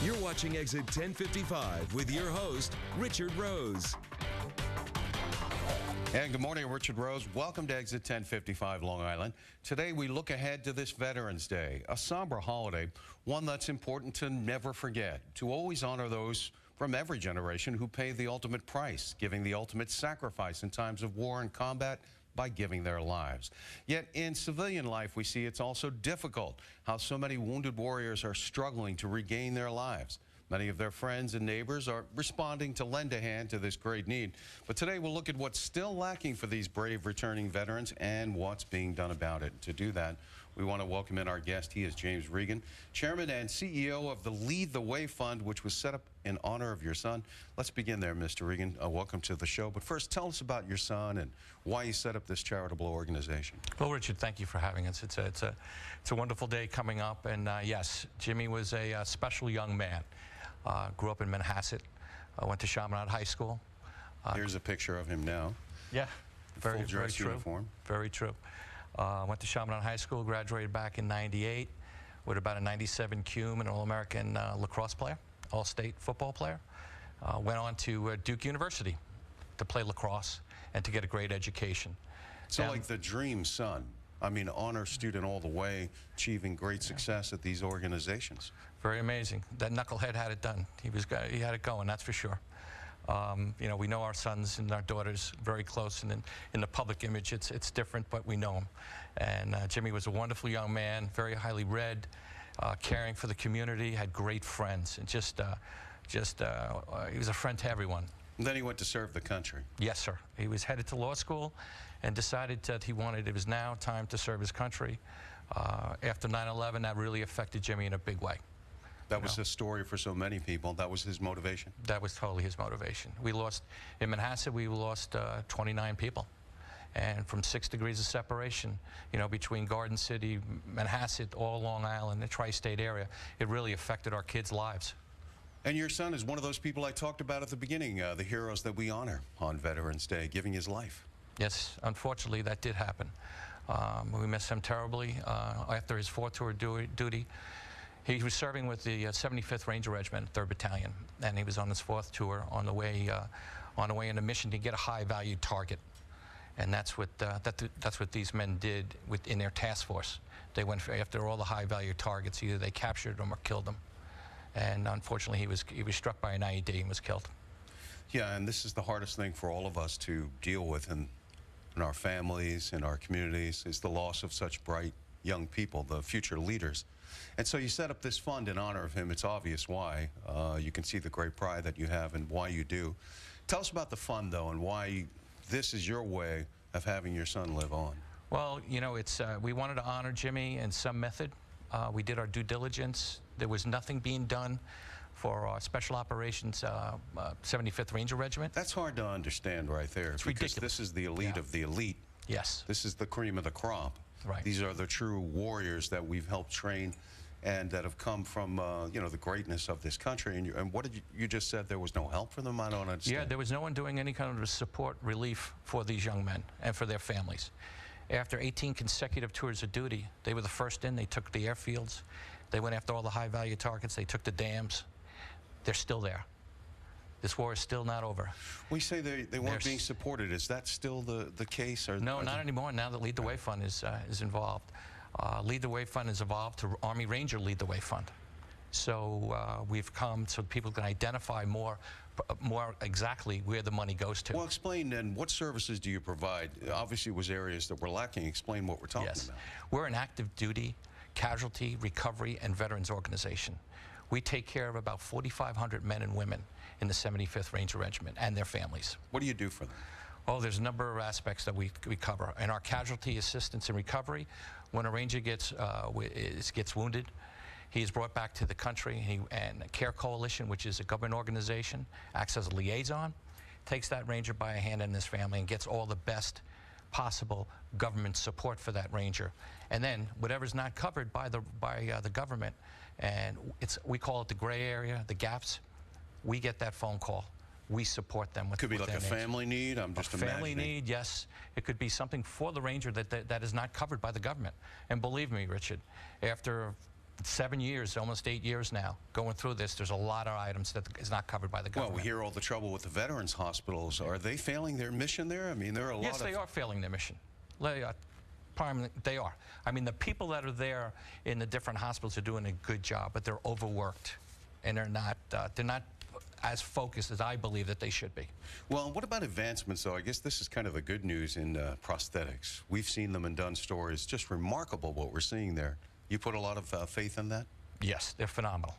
You're watching Exit 1055 with your host, Richard Rose. And good morning, Richard Rose. Welcome to Exit 1055 Long Island. Today we look ahead to this Veterans Day, a somber holiday, one that's important to never forget, to always honor those from every generation who pay the ultimate price, giving the ultimate sacrifice in times of war and combat by giving their lives. Yet in civilian life, we see it's also difficult how so many wounded warriors are struggling to regain their lives. Many of their friends and neighbors are responding to lend a hand to this great need. But today we'll look at what's still lacking for these brave returning veterans and what's being done about it. To do that, we want to welcome in our guest. He is James Regan, Chairman and CEO of the Lead the Way Fund, which was set up in honor of your son. Let's begin there, Mr. Regan. Welcome to the show. But first, tell us about your son and why you set up this charitable organization. Well, Richard, thank you for having us. It's a wonderful day coming up. And yes, Jimmy was a special young man. Grew up in Manhasset, went to Chaminade High School. Here's a picture of him now. Yeah, very dress true. Uniform. Very true. Went to Chaminade High School, graduated back in '98 with about a 97 cum, an All-American lacrosse player, All-State football player. Went on to Duke University to play lacrosse and to get a great education. So like the dream son. I mean, honor student all the way, achieving great success at these organizations. Very amazing. That knucklehead had it done. He had it going, that's for sure. You know, we know our sons and our daughters very close, and in the public image, it's different, but we know them. And Jimmy was a wonderful young man, very highly read, caring for the community, had great friends, and he was a friend to everyone. And then he went to serve the country. Yes, sir. He was headed to law school and decided that it was now time to serve his country. After 9/11, that really affected Jimmy in a big way. That was the story for so many people. That was his motivation. That was totally his motivation. We lost, in Manhasset, we lost 29 people. And from 6 degrees of separation, you know, between Garden City, Manhasset, all Long Island, the tri-state area, it really affected our kids' lives. And your son is one of those people I talked about at the beginning, the heroes that we honor on Veterans Day, giving his life. Yes, unfortunately, that did happen. We miss him terribly. After his 4th tour duty, he was serving with the 75th Ranger Regiment, 3rd Battalion, and he was on his 4th tour on the way in a mission to get a high-value target. And that's what these men did in their task force. They went after all the high-value targets. Either they captured them or killed them. And unfortunately, he was struck by an IED and was killed. Yeah, and this is the hardest thing for all of us to deal with in our families, in our communities, is the loss of such bright young people, the future leaders. And so you set up this fund in honor of him. It's obvious why. You can see the great pride that you have and why you do. Tell us about the fund, though, and why this is your way of having your son live on. Well, you know, we wanted to honor Jimmy in some method. We did our due diligence. There was nothing being done for our Special Operations 75th Ranger Regiment. That's hard to understand right there. It's because ridiculous. This is the elite of the elite. Yes. This is the cream of the crop. Right. These are the true warriors that we've helped train and that have come from, you know, the greatness of this country. And what did you just said there was no help for them? I don't understand. Yeah, there was no one doing any kind of support relief for these young men and for their families. After 18 consecutive tours of duty, they were the first in. They took the airfields. They went after all the high-value targets. They took the dams. They're still there. This war is still not over. We say they weren't being supported. Is that still the case? Or no, not anymore. Now the Lead the Way Fund is involved. Lead the Way Fund is evolved to Army Ranger Lead the Way Fund. So we've come so people can identify more exactly where the money goes to. Well, explain then, what services do you provide? Obviously, it was areas that were lacking. Explain what we're talking about. We're an active duty, casualty, recovery, and veterans organization. We take care of about 4,500 men and women in the 75th Ranger Regiment and their families. What do you do for them? Oh, there's a number of aspects that we cover. In our casualty assistance and recovery, when a Ranger gets wounded, he is brought back to the country, and CARE Coalition, which is a government organization, acts as a liaison, takes that Ranger by a hand and his family and gets all the best possible government support for that Ranger. And then whatever's not covered by the government, and we call it the gray area, the gaps, we get that phone call. We support them with. Could be like a family need. I'm just imagining. Family need, yes. It could be something for the Ranger that is not covered by the government. And believe me, Richard, after 7 years, almost 8 years now, going through this. There's a lot of items that is not covered by the government. Well, we hear all the trouble with the veterans hospitals. Are they failing their mission there? I mean, there are a lot of... Yes, they are failing their mission. They are. I mean, the people that are there in the different hospitals are doing a good job, but they're overworked, and they're not as focused as I believe that they should be. Well, what about advancements, though? I guess this is kind of the good news in prosthetics. We've seen them and done stories. Just remarkable what we're seeing there. You put a lot of faith in that? Yes, they're phenomenal.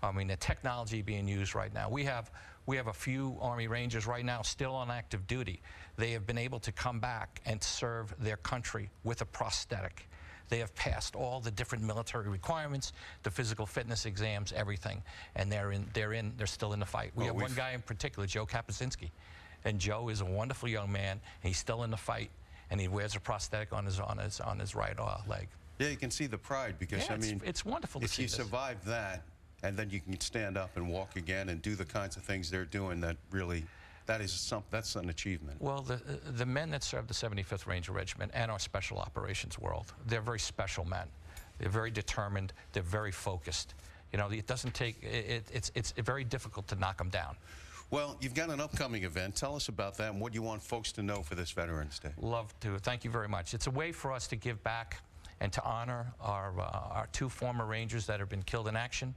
I mean, the technology being used right now. We have a few Army Rangers right now still on active duty. They have been able to come back and serve their country with a prosthetic. They have passed all the different military requirements, the physical fitness exams, everything, and they're still in the fight. We have one guy in particular, Joe Kapusinski, and Joe is a wonderful young man. And he's still in the fight, and he wears a prosthetic on his right leg. Yeah, you can see the pride because, yeah, I mean, it's wonderful to see if you survive that, and then you can stand up and walk again and do the kinds of things they're doing, that really, that's an achievement. Well, the men that serve the 75th Ranger Regiment and our Special Operations world, they're very special men. They're very determined. They're very focused. You know, it doesn't take, it's very difficult to knock them down. Well, you've got an upcoming event. Tell us about that and what you want folks to know for this Veterans Day. Love to. Thank you very much. It's a way for us to give back and to honor our two former Rangers that have been killed in action,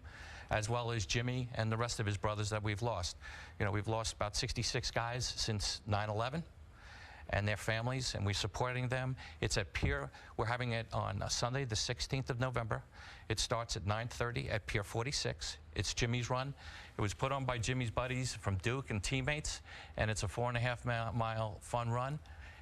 as well as Jimmy and the rest of his brothers that we've lost. You know, we've lost about 66 guys since 9/11 and their families, and we're supporting them. It's at Pier. We're having it on Sunday, the 16th of November. It starts at 9:30 at Pier 46. It's Jimmy's run. It was put on by Jimmy's buddies from Duke and teammates, and it's a 4.5-mile fun run.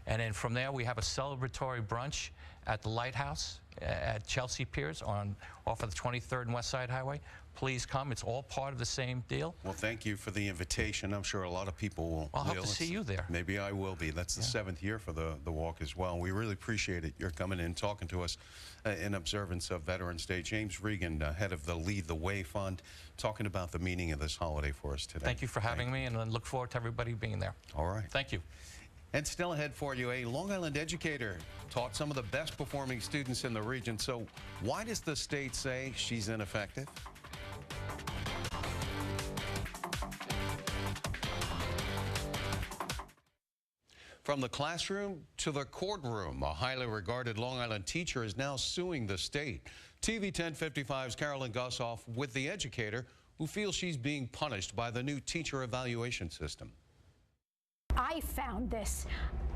And then from there, we have a celebratory brunch at the Lighthouse at Chelsea Piers off of the 23rd and West Side Highway. Please come. It's all part of the same deal. Well, thank you for the invitation. I'm sure a lot of people will. I'll hope to see you there. Maybe I will be. That's the 7th year for the walk as well. We really appreciate it. You're coming in, talking to us in observance of Veterans Day. James Regan, head of the Lead the Way Fund, talking about the meaning of this holiday for us today. Thank you for having me, and I look forward to everybody being there. All right. Thank you. And still ahead for you, a Long Island educator taught some of the best performing students in the region. So why does the state say she's ineffective? From the classroom to the courtroom, a highly regarded Long Island teacher is now suing the state. TV 1055's Carolyn Gussoff with the educator who feels she's being punished by the new teacher evaluation system. I found this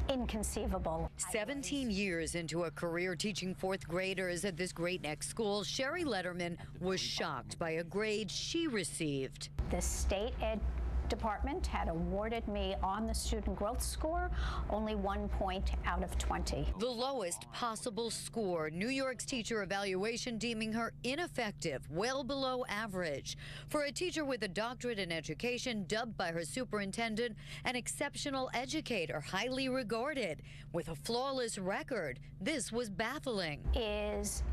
inconceivable. 17 years into a career teaching 4th graders at this Great Neck school, Sherry Letterman was shocked by a grade she received. The state ed department had awarded me on the student growth score only 1 point out of 20. The lowest possible score. New York's teacher evaluation deeming her ineffective, well below average. For a teacher with a doctorate in education, dubbed by her superintendent an exceptional educator, highly regarded. With a flawless record, this was baffling. Is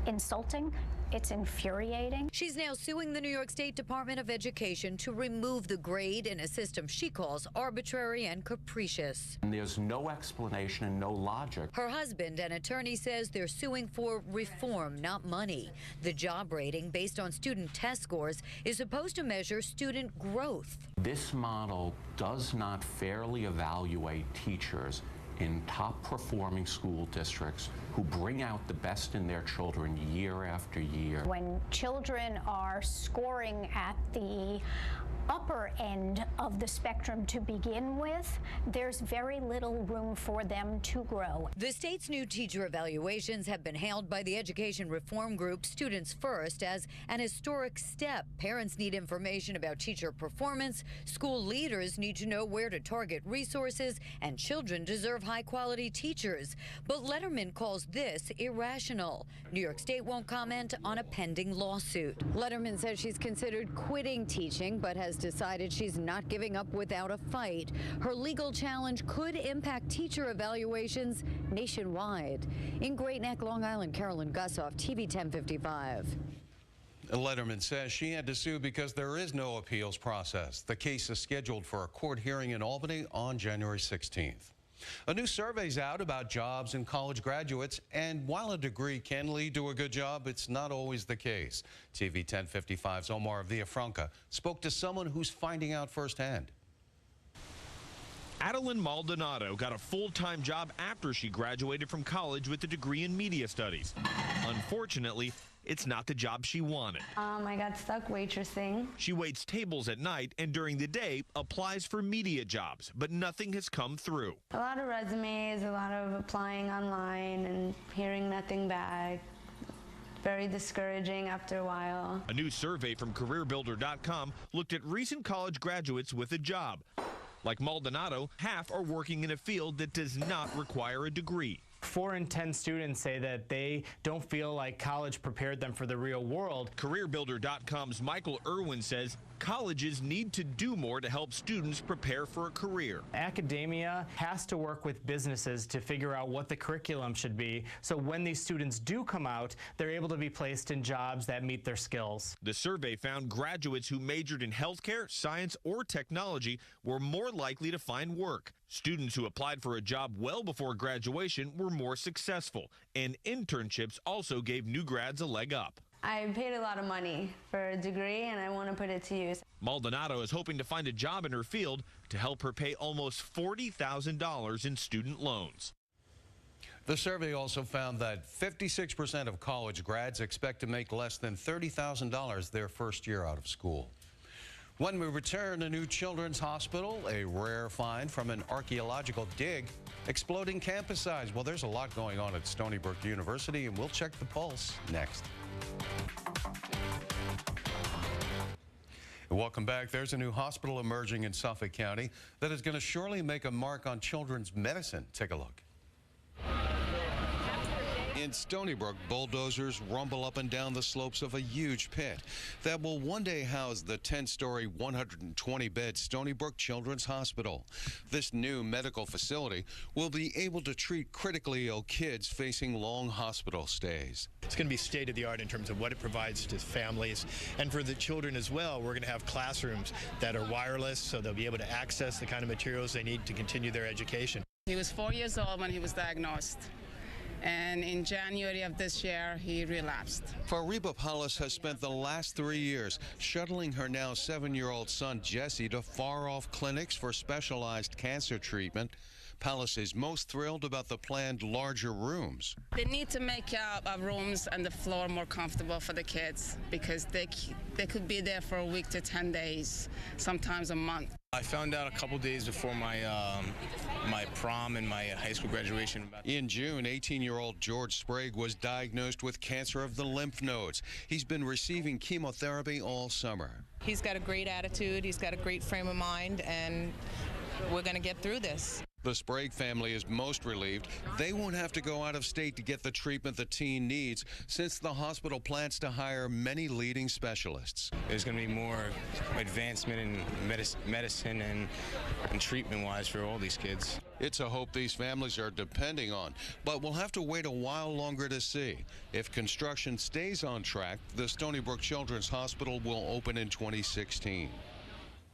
insulting. It's infuriating. She's now suing the New York State Department of Education to remove the grade in a system she calls arbitrary and capricious. And there's no explanation and no logic. Her husband, an attorney, says they're suing for reform, not money. The job rating, based on student test scores, is supposed to measure student growth. This model does not fairly evaluate teachers in top-performing school districts who bring out the best in their children year after year. When children are scoring at the upper end of the spectrum to begin with, there's very little room for them to grow. The state's new teacher evaluations have been hailed by the education reform group Students First as an historic step. Parents need information about teacher performance, school leaders need to know where to target resources, and children deserve high-quality teachers. But Letterman calls this irrational. New York State won't comment on a pending lawsuit. Letterman says she's considered quitting teaching, but has decided she's not giving up without a fight. Her legal challenge could impact teacher evaluations nationwide. In Great Neck, Long Island, Carolyn Gussoff, TV 1055. Letterman says she had to sue because there is no appeals process. The case is scheduled for a court hearing in Albany on January 16th. A new survey's out about jobs and college graduates, and while a degree can lead to a good job, it's not always the case. TV 1055's Omar Villafranca spoke to someone who's finding out firsthand. Adeline Maldonado got a full-time job after she graduated from college with a degree in media studies. Unfortunately, it's not the job she wanted. I got stuck waitressing. She waits tables at night and during the day applies for media jobs, but nothing has come through. A lot of resumes, a lot of applying online and hearing nothing back. Very discouraging after a while. A new survey from careerbuilder.com looked at recent college graduates with a job. Like Maldonado, half are working in a field that does not require a degree. 4 in 10 students say that they don't feel like college prepared them for the real world. CareerBuilder.com's Michael Irwin says colleges need to do more to help students prepare for a career. Academia has to work with businesses to figure out what the curriculum should be, so when these students do come out, they're able to be placed in jobs that meet their skills. The survey found graduates who majored in healthcare, science, or technology were more likely to find work. Students who applied for a job well before graduation were more successful, and internships also gave new grads a leg up. I paid a lot of money for a degree and I want to put it to use. Maldonado is hoping to find a job in her field to help her pay almost $40,000 in student loans. The survey also found that 56% of college grads expect to make less than $30,000 their first year out of school. When we return, a new children's hospital, a rare find from an archaeological dig, exploding campus size. Well, there's a lot going on at Stony Brook University, and we'll check the pulse next. Welcome back. There's a new hospital emerging in Suffolk County that is going to surely make a mark on children's medicine. Take a look. In Stony Brook, bulldozers rumble up and down the slopes of a huge pit that will one day house the 10-story, 120-bed Stony Brook Children's Hospital. This new medical facility will be able to treat critically ill kids facing long hospital stays. It's going to be state-of-the-art in terms of what it provides to families. And for the children as well, we're going to have classrooms that are wireless, so they'll be able to access the kind of materials they need to continue their education. He was 4 years old when he was diagnosed. And in January of this year, he relapsed. Fariba Palas has spent the last 3 years shuttling her now 7-year-old son, Jesse, to far-off clinics for specialized cancer treatment. Palas is most thrilled about the planned larger rooms. They need to make our rooms and the floor more comfortable for the kids because they could be there for a week to 10 days, sometimes a month. I found out a couple days before my prom and my high school graduation. In June, 18-year-old George Sprague was diagnosed with cancer of the lymph nodes. He's been receiving chemotherapy all summer. He's got a great attitude, he's got a great frame of mind, and we're going to get through this. The Sprague family is most relieved they won't have to go out of state to get the treatment the teen needs, since the hospital plans to hire many leading specialists. There's going to be more advancement in medicine and treatment-wise for all these kids. It's a hope these families are depending on, but we'll have to wait a while longer to see. If construction stays on track, the Stony Brook Children's Hospital will open in 2016.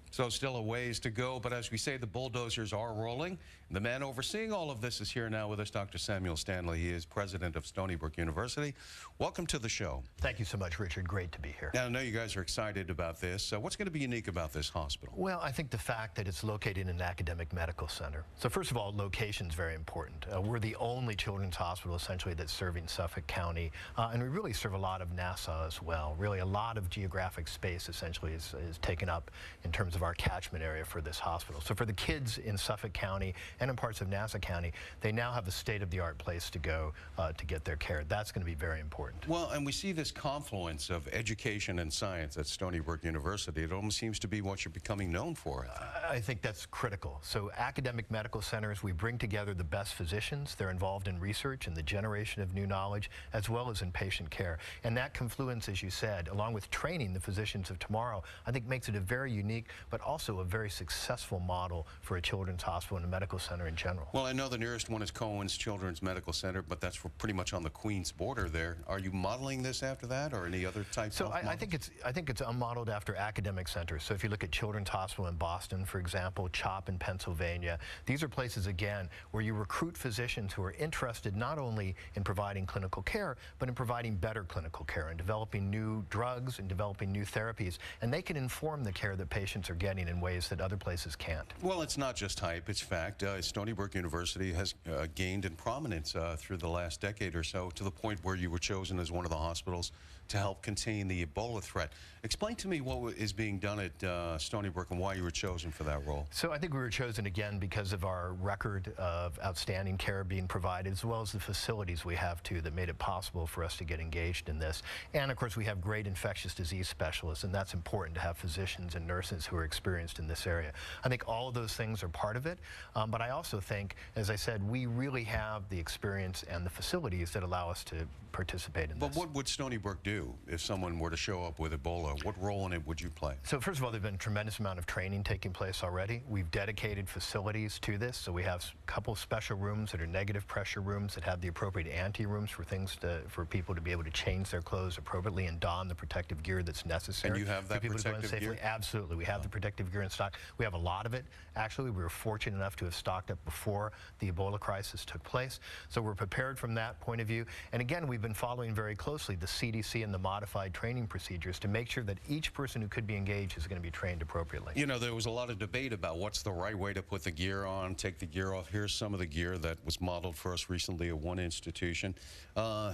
So still a ways to go, but as we say, the bulldozers are rolling. The man overseeing all of this is here now with us, Dr. Samuel Stanley. He is president of Stony Brook University. Welcome to the show. Thank you so much, Richard. Great to be here. Now, I know you guys are excited about this. What's going to be unique about this hospital? Well, I think the fact that it's located in an academic medical center. So first of all, location is very important. We're the only children's hospital, essentially, that's serving Suffolk County, and we really serve a lot of Nassau as well. Really, a lot of geographic space, essentially, is taken up in terms of our catchment area for this hospital. So for the kids in Suffolk County and in parts of Nassau County, they now have a state-of-the-art place to go to get their care. That's going to be very important. Well, and we see this confluence of education and science at Stony Brook University. It almost seems to be what you're becoming known for. I think that's critical. So academic medical centers, we bring together the best physicians. They're involved in research and the generation of new knowledge, as well as in patient care. And that confluence, as you said, along with training the physicians of tomorrow, I think makes it a very unique but also a very successful model for a children's hospital and a medical center in general. Well, I know the nearest one is Cohen's Children's Medical Center, but that's pretty much on the Queens border there. Are you modeling this after that, or any other type of models? I think it's modeled after academic centers. So if you look at Children's Hospital in Boston, for example, CHOP in Pennsylvania, these are places, again, where you recruit physicians who are interested not only in providing clinical care, but in providing better clinical care and developing new drugs and developing new therapies. And they can inform the care that patients are getting in ways that other places can't. Well, it's not just hype, it's fact. Stony Brook University has gained in prominence through the last decade or so, to the point where you were chosen as one of the hospitals to help contain the Ebola threat. Explain to me what is being done at Stony Brook and why you were chosen for that role. So I think we were chosen again because of our record of outstanding care being provided, as well as the facilities we have too that made it possible for us to get engaged in this. And of course we have great infectious disease specialists, and that's important to have physicians and nurses who are experienced in this area. I think all of those things are part of it, but I also think, as I said, we really have the experience and the facilities that allow us to participate in this. But what would Stony Brook do if someone were to show up with Ebola? What role in it would you play? So first of all, there's been a tremendous amount of training taking place already. We've dedicated facilities to this, so we have a couple of special rooms that are negative pressure rooms that have the appropriate ante-rooms for people to be able to change their clothes appropriately and don the protective gear that's necessary. And you have that protective gear? Absolutely. We have the protective gear in stock. We have a lot of it. Actually, we were fortunate enough to have stocked up before the Ebola crisis took place. So we're prepared from that point of view. And again, we've been following very closely the CDC and the modified training procedures to make sure that each person who could be engaged is going to be trained appropriately. You know, there was a lot of debate about what's the right way to put the gear on, take the gear off. Here's some of the gear that was modeled for us recently at one institution. How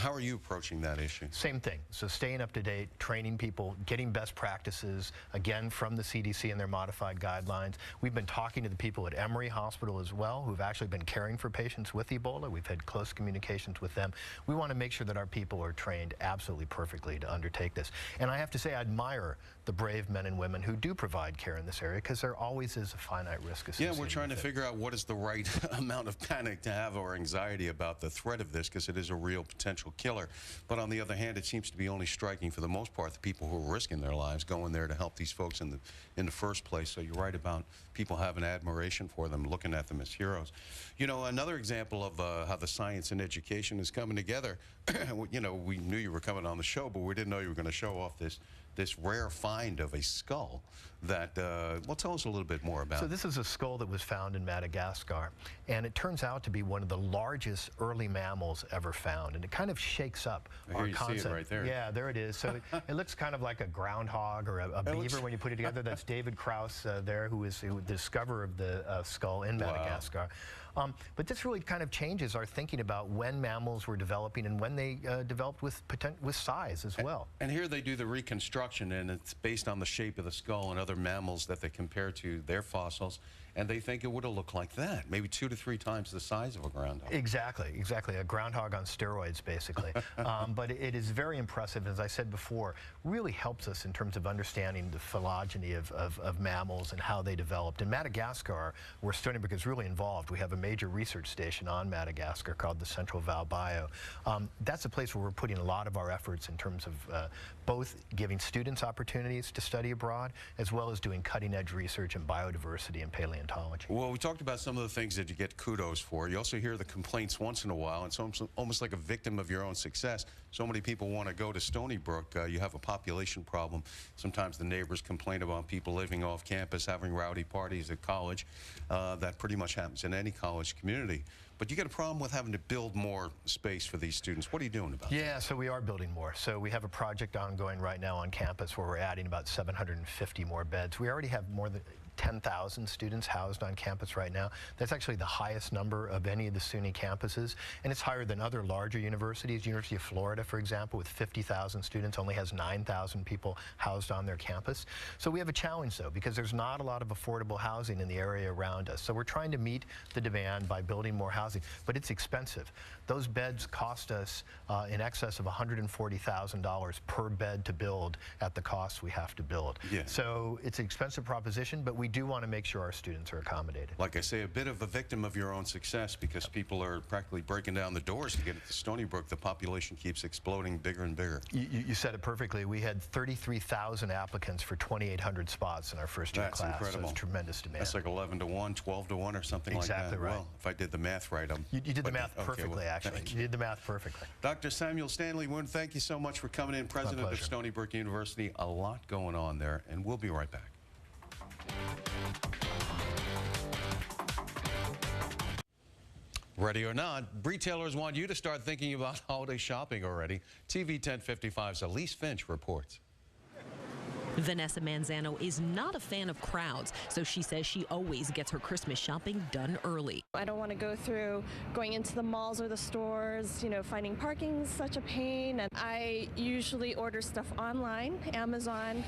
are you approaching that issue? Same thing. So staying up to date, training people, getting best practices, again, from the CDC and their modified guidelines. We've been talking to the people at Emory Hospital as well, who've actually been caring for patients with Ebola. We've had close communications with them. We want to make sure that our people are trained absolutely perfectly to undertake this. And I have to say, I admire the brave men and women who do provide care in this area, because there always is a finite risk associated. Yeah, we're trying to figure out what is the right amount of panic to have or anxiety about the threat of this, because it is a real potential killer. But on the other hand, it seems to be only striking, for the most part, the people who are risking their lives going there to help these folks in the first place. So you're right about people having admiration for them, looking at them as heroes. You know, another example of how the science and education is coming together, you know, we knew you were coming on the show, but we didn't know you were going to show off this rare find of a skull that, well, tell us a little bit more about. So this is a skull that was found in Madagascar, and it turns out to be one of the largest early mammals ever found, and it kind of shakes up our concept. See it right there. Yeah, there it is. So it looks kind of like a groundhog or a beaver when you put it together. That's David Krause there, who is the discoverer of the skull in Madagascar. Wow. But this really kind of changes our thinking about when mammals were developing and when they developed with size as well. And here they do the reconstruction, and it's based on the shape of the skull and other mammals that they compare to their fossils, and they think it would have looked like that, maybe 2 to 3 times the size of a groundhog. Exactly, a groundhog on steroids, basically. But it is very impressive, as I said before, really helps us in terms of understanding the phylogeny of mammals and how they developed. In Madagascar, where Stony Brook is really involved, we have a major research station on Madagascar called the Central Val Bio. That's a place where we're putting a lot of our efforts in terms of both giving students opportunities to study abroad, as well as doing cutting-edge research in biodiversity and paleontology. Well, we talked about some of the things that you get kudos for. You also hear the complaints once in a while, and it's almost like a victim of your own success. So many people want to go to Stony Brook. You have a population problem. Sometimes the neighbors complain about people living off campus, having rowdy parties at college. That pretty much happens in any college community. But you get a problem with having to build more space for these students. What are you doing about that? Yeah, so we are building more. So we have a project ongoing right now on campus where we're adding about 750 more beds. We already have more than 10,000 students housed on campus right now. That's actually the highest number of any of the SUNY campuses, and it's higher than other larger universities. University of Florida, for example, with 50,000 students, only has 9,000 people housed on their campus. So we have a challenge, though, because there's not a lot of affordable housing in the area around us. So we're trying to meet the demand by building more housing. housing, but it's expensive. Those beds cost us in excess of $140,000 per bed to build at the cost we have to build. Yeah. So it's an expensive proposition, but we do want to make sure our students are accommodated. Like I say, a bit of a victim of your own success, because people are practically breaking down the doors to get into Stony Brook. The population keeps exploding bigger and bigger. You said it perfectly. We had 33,000 applicants for 2,800 spots in our first year That's class. incredible. So it's tremendous demand. That's like 11 to 1, 12 to 1 or something like that. Exactly right. Well, if I did the math right, you did the math perfectly, actually. You did the math perfectly. Dr. Samuel Stanley, thank you so much for coming in. President of Stony Brook University. A lot going on there, and we'll be right back. Ready or not, retailers want you to start thinking about holiday shopping already. TV 1055's Elise Finch reports. Vanessa Manzano is not a fan of crowds, so she says she always gets her Christmas shopping done early. I don't want to go through going into the malls or the stores, finding parking is such a pain. And I usually order stuff online, Amazon,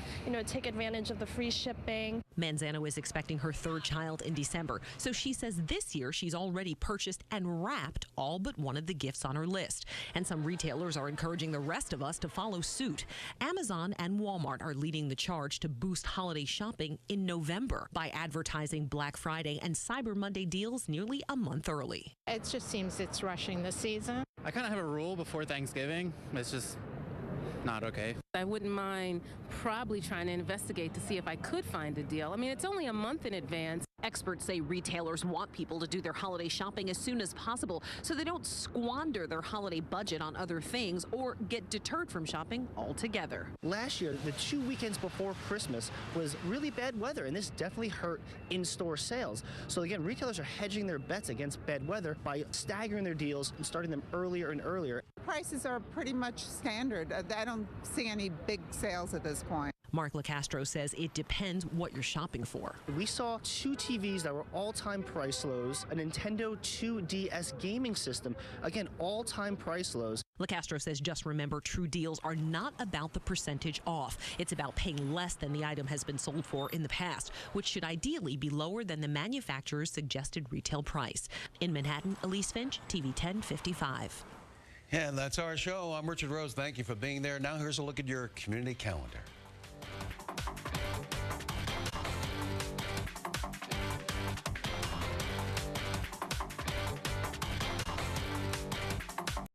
take advantage of the free shipping. Manzano is expecting her third child in December, so she says this year she's already purchased and wrapped all but one of the gifts on her list. And some retailers are encouraging the rest of us to follow suit. Amazon and Walmart are leading the charge to boost holiday shopping in November by advertising Black Friday and Cyber Monday deals nearly a month early. It just seems it's rushing this season. I kind of have a rule before Thanksgiving. It's just not okay. I wouldn't mind probably trying to investigate to see if I could find a deal. I mean, it's only a month in advance. Experts say retailers want people to do their holiday shopping as soon as possible so they don't squander their holiday budget on other things or get deterred from shopping altogether. Last year, the 2 weekends before Christmas was really bad weather, and this definitely hurt in-store sales. So again, retailers are hedging their bets against bad weather by staggering their deals and starting them earlier and earlier. Prices are pretty much standard. I don't see any big sales at this point. Mark LaCastro says it depends what you're shopping for. We saw 2 TVs that were all-time price lows, a Nintendo 2DS gaming system, again, all-time price lows. LaCastro says just remember, true deals are not about the percentage off. It's about paying less than the item has been sold for in the past, which should ideally be lower than the manufacturer's suggested retail price. In Manhattan, Elise Finch, TV 1055. And that's our show. I'm Richard Rose. Thank you for being there. Now here's a look at your community calendar.